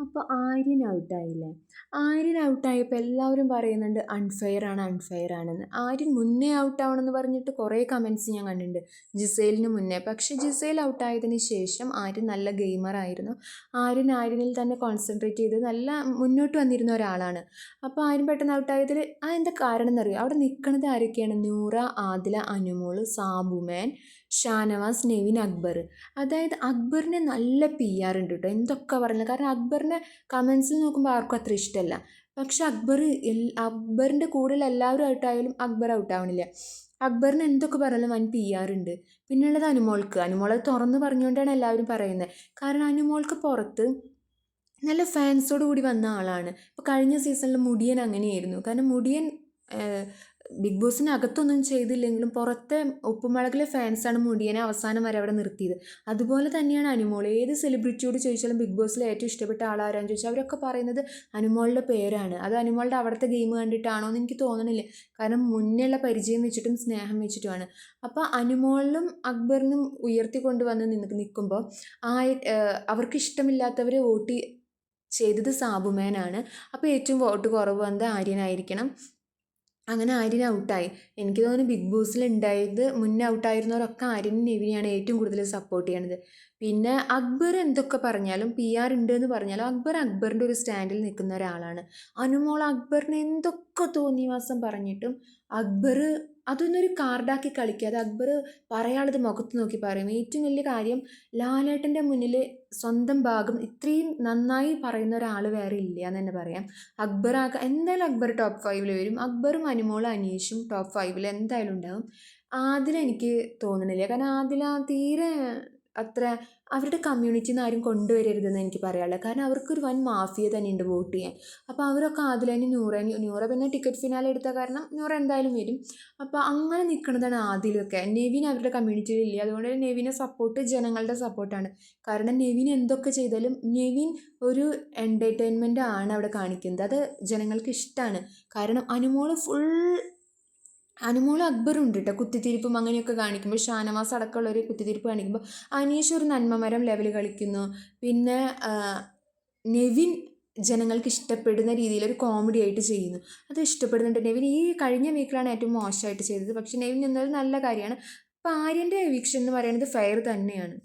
അപ്പോൾ ആര്യൻ ഔട്ടായില്ലേ? ആര്യൻ ഔട്ടായപ്പോൾ എല്ലാവരും പറയുന്നുണ്ട് അൺഫെയർ ആണ്, അൺഫെയർ ആണെന്ന്. ആര്യൻ മുന്നേ ഔട്ടാവണമെന്ന് പറഞ്ഞിട്ട് കുറേ കമൻറ്റ്സ് ഞാൻ കണ്ടിട്ടുണ്ട് ജിസേലിന് മുന്നേ. പക്ഷേ ജിസേൽ ഔട്ടായതിന് ശേഷം ആര്യൻ നല്ല ഗെയിമറായിരുന്നു. ആര്യനിൽ തന്നെ കോൺസെൻട്രേറ്റ് ചെയ്ത് നല്ല മുന്നോട്ട് വന്നിരുന്ന ഒരാളാണ്. അപ്പോൾ ആര്യൻ പെട്ടെന്ന് ഔട്ടായതിൽ അതെന്താ കാരണം എന്നറിയോ? അവിടെ നിൽക്കുന്നത് ആരൊക്കെയാണ്? നൂറ, ആദില, അനുമോൾ, സാബുമാൻ, ഷാനവാസ്, നെവിൻ, അക്ബർ. അതായത് അക്ബറിന് നല്ല PR ഉണ്ട് കേട്ടോ, എന്തൊക്കെ പറയുന്നത്. കാരണം അക്ബറിൻ്റെ കമൻസിൽ നോക്കുമ്പോൾ ആർക്കും അത്ര ഇഷ്ടമല്ല. പക്ഷെ അക്ബറിൻ്റെ കൂടെയുള്ള എല്ലാവരും ഔട്ടായാലും അക്ബർ ഔട്ടാവണില്ല. അക്ബറിന് എന്തൊക്കെ പറഞ്ഞാലും വൻ PR ഉണ്ട്. പിന്നെയുള്ളത് അനുമോൾ തുറന്ന് പറഞ്ഞുകൊണ്ടാണ് എല്ലാവരും പറയുന്നത്. കാരണം അനുമോൾക്ക് പുറത്ത് നല്ല ഫാൻസോട് കൂടി വന്ന ആളാണ്. ഇപ്പോൾ കഴിഞ്ഞ സീസണിൽ മുടിയൻ അങ്ങനെയായിരുന്നു. കാരണം മുടിയൻ ബിഗ് ബോസിനകത്തൊന്നും ചെയ്തില്ലെങ്കിലും പുറത്തെ ഉപ്പുമുളകിലെ ഫാൻസാണ് മുടിയനെ അവസാനം വരെ അവിടെ നിർത്തിയത്. അതുപോലെ തന്നെയാണ് അനുമോൾ. ഏത് സെലിബ്രിറ്റിയോട് ചോദിച്ചാലും ബിഗ് ബോസിൽ ഏറ്റവും ഇഷ്ടപ്പെട്ട ആളാരാന്ന് ചോദിച്ചാൽ അവരൊക്കെ പറയുന്നത് അനുമോളുടെ പേരാണ്. അത് അനുമോളുടെ അവിടുത്തെ ഗെയിം കണ്ടിട്ടാണോ എന്ന് എനിക്ക് തോന്നണില്ല. കാരണം മുന്നേയുള്ള പരിചയം വെച്ചിട്ടും സ്നേഹം വെച്ചിട്ടുമാണ്. അപ്പോൾ അനുമോളിനും അക്ബറിനും ഉയർത്തിക്കൊണ്ടുവന്ന് നിൽക്കുമ്പോൾ അവർക്ക് ഇഷ്ടമില്ലാത്തവർ വോട്ട് ചെയ്തത് സാബുമാനാണ്. അപ്പോൾ ഏറ്റവും വോട്ട് കുറവ് വന്നത് ആര്യനായിരിക്കണം. അങ്ങനെ ആര്യൻ ഔട്ടായി. എനിക്ക് തോന്നുന്നു ബിഗ് ബോസിൽ ഉണ്ടായത് മുന്നേ ഔട്ടായിരുന്നവരൊക്കെ ആര്യനും നെവിനെയാണ് ഏറ്റവും കൂടുതൽ സപ്പോർട്ട് ചെയ്യണത്. പിന്നെ അക്ബർ എന്തൊക്കെ പറഞ്ഞാലും PR ഉണ്ട് എന്ന് പറഞ്ഞാലും അക്ബറിൻ്റെ ഒരു സ്റ്റാൻഡിൽ നിൽക്കുന്ന ഒരാളാണ്. അനുമോൾ അക്ബറിന് എന്തൊക്കെ തോന്നിവാസം പറഞ്ഞിട്ടും അക്ബർ അതൊന്നും ഒരു കാർഡാക്കി കളിക്കാതെ അക്ബർ പറയാനുള്ളത് മുഖത്ത് നോക്കി പറയും. ഏറ്റവും വലിയ കാര്യം, ലാലേട്ടൻ്റെ മുന്നിൽ സ്വന്തം ഭാഗം ഇത്രയും നന്നായി പറയുന്ന ഒരാൾ വേറെ ഇല്ല എന്ന് തന്നെ പറയാം. എന്തായാലും അക്ബർ ടോപ്പ് 5 വരും. അക്ബറും അനുമോളും അനീഷും ടോപ്പ് 5 എന്തായാലും ഉണ്ടാവും. ആദില എനിക്ക് തോന്നണില്ല. കാരണം ആദില തീരെ അത്ര അവരുടെ കമ്മ്യൂണിറ്റിയിൽ നിന്ന് ആരും കൊണ്ടുവരരുതെന്ന് എനിക്ക് പറയാനുള്ളത്. കാരണം അവർക്കൊരു വൻ മാഫിയ തന്നെയുണ്ട് വോട്ട് ചെയ്യാൻ. അപ്പോൾ അവരൊക്കെ ആദിലേനെ നൂറ പിന്നെ ടിക്കറ്റ് ഫിനാലെ എടുത്ത കാരണം നൂറ എന്തായാലും വരും. അപ്പോൾ അങ്ങനെ നിൽക്കുന്നതാണ് ആദിലൊക്കെ. നെവിൻ അവരുടെ കമ്മ്യൂണിറ്റിയിൽ ഇല്ല. അതുകൊണ്ട് നെവിനെ സപ്പോർട്ട് ജനങ്ങളുടെ സപ്പോർട്ടാണ്. കാരണം നെവിൻ എന്തൊക്കെ ചെയ്താലും നെവിൻ ഒരു എൻ്റർടൈൻമെൻ്റ് ആണ് അവിടെ കാണിക്കുന്നത്. അത് ജനങ്ങൾക്ക് ഇഷ്ടമാണ്. കാരണം അനുമോളും അക്ബറും ഉണ്ട് കേട്ടോ കുത്തിത്തിരിപ്പും അങ്ങനെയൊക്കെ കാണിക്കുമ്പോൾ. ഷാനവാസ് അടക്കമുള്ളവർ കുത്തിത്തിരിപ്പ് കാണിക്കുമ്പോൾ അനീഷ് ഒരു നന്മമരം ലെവൽ കളിക്കുന്നു. പിന്നെ നെവിൻ ജനങ്ങൾക്ക് ഇഷ്ടപ്പെടുന്ന രീതിയിൽ ഒരു കോമഡി ആയിട്ട് ചെയ്യുന്നു. അത് ഇഷ്ടപ്പെടുന്നുണ്ട് നെവിൻ. ഈ കഴിഞ്ഞ വീക്കിലാണ് ഏറ്റവും മോശമായിട്ട് ചെയ്തത്. പക്ഷേ നെവിൻ എന്നാലും നല്ല കാര്യമാണ്. അപ്പോൾ ആര്യൻ്റെ എവിക്ഷൻ എന്ന് പറയുന്നത് ഫെയർ തന്നെയാണ്.